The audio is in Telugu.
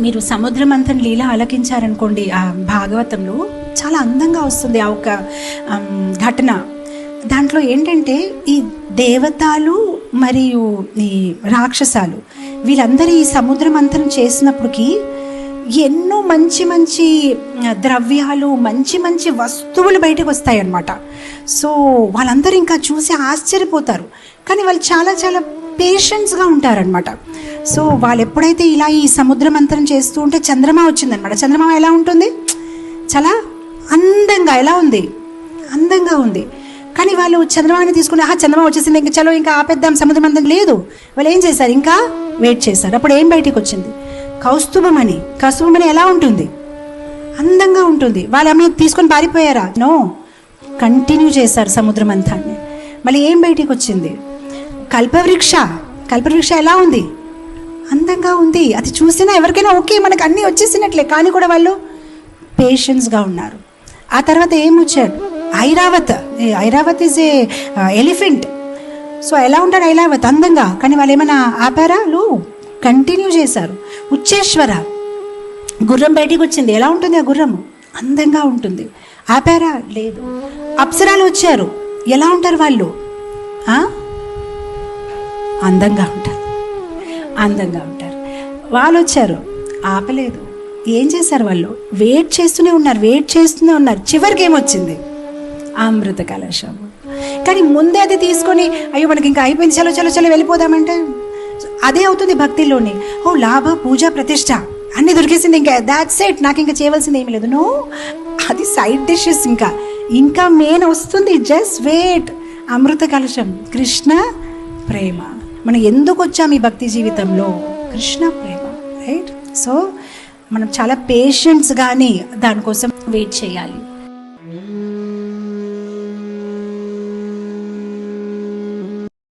మీరు సముద్రమంతన్ లీల ఆలకించారనుకోండి, ఆ భాగవతంలో చాలా అందంగా వస్తుంది ఆ ఒక ఘటన. దాంట్లో ఏంటంటే ఈ దేవతలు మరియు ఈ రాక్షసాలు వీళ్ళందరూ ఈ సముద్రమంతనం చేసినప్పటికీ ఎన్నో మంచి మంచి ద్రవ్యాలు, మంచి మంచి వస్తువులు బయటకు వస్తాయి అన్నమాట. సో వాళ్ళందరూ ఇంకా చూసి ఆశ్చర్యపోతారు. కానీ వాళ్ళు చాలా చాలా పేషెన్స్గా ఉంటారనమాట. సో వాళ్ళు ఎప్పుడైతే ఇలా ఈ సముద్రమంతనం చేస్తూ ఉంటే చంద్రమా వచ్చిందనమాట. చంద్రమా ఎలా ఉంటుంది? చాలా అందంగా, ఎలా ఉంది? అందంగా ఉంది. కానీ వాళ్ళు చంద్రమాని తీసుకుని చంద్రమా వచ్చేసింది, ఇంకా చలో ఇంకా ఆపేద్దాం సముద్రమంతనం లేదు. వాళ్ళు ఏం చేశారు? ఇంకా వెయిట్ చేశారు. అప్పుడు ఏం బయటికి వచ్చింది? కౌస్తుభమణి. కౌస్తుభమణి ఎలా ఉంటుంది? అందంగా ఉంటుంది. వాళ్ళు ఆమె తీసుకొని పారిపోయారా? నో, కంటిన్యూ చేశారు సముద్రమంతాన్ని. మళ్ళీ ఏం బయటికి వచ్చింది? కల్పవృక్ష. కల్పవృక్ష ఎలా ఉంది? అందంగా ఉంది. అది చూసినా ఎవరికైనా ఓకే, మనకు అన్నీ వచ్చేసినట్లే. కానీ కూడా వాళ్ళు పేషెన్స్గా ఉన్నారు. ఆ తర్వాత ఏం వచ్చాడు? Airavat. Airavat is a elephant. So ఎలా ఉంటాడు ఐరావత్? అందంగా. కానీ వాళ్ళు ఏమైనా ఆపారా? కంటిన్యూ చేశారు. ఉచ్చేశ్వర. గుర్రం బయటికి వచ్చింది. ఎలా ఉంటుంది ఆ గుర్రం? అందంగా ఉంటుంది. ఆపారా? లేదు. అప్సరాలు వచ్చారు. ఎలా ఉంటారు వాళ్ళు? అందంగా ఉంటారు. అందంగా ఉంటారు. వాళ్ళు వచ్చారు, ఆపలేదు. ఏం చేశారు? వాళ్ళు వెయిట్ చేస్తూనే ఉన్నారు. చివరికి ఏమొచ్చింది? అమృత కలశం. కానీ ముందే అది తీసుకొని అయ్యో మనకి ఇంకా అయిపోయింది, చలో చలో చలో వెళ్ళిపోదామంటే అదే అవుతుంది భక్తిలోని. లాభ, పూజ, ప్రతిష్ట అన్నీ దొరికేసింది. ఇంకా దాట్స్ ఇట్, నాకు ఇంకా చేయవలసింది ఏమీ లేదు. నో, అది సైడ్ డిషెస్. ఇంకా మెయిన్ వస్తుంది. Just wait. అమృత కలశం. కృష్ణ ప్రేమ. మనం ఎందుకు వచ్చాము ఈ భక్తి జీవితంలో? కృష్ణ ప్రేమ, రైట్? సో మనం చాలా పేషెంట్స్గానే దానికోసం వెయిట్ చేయాలి.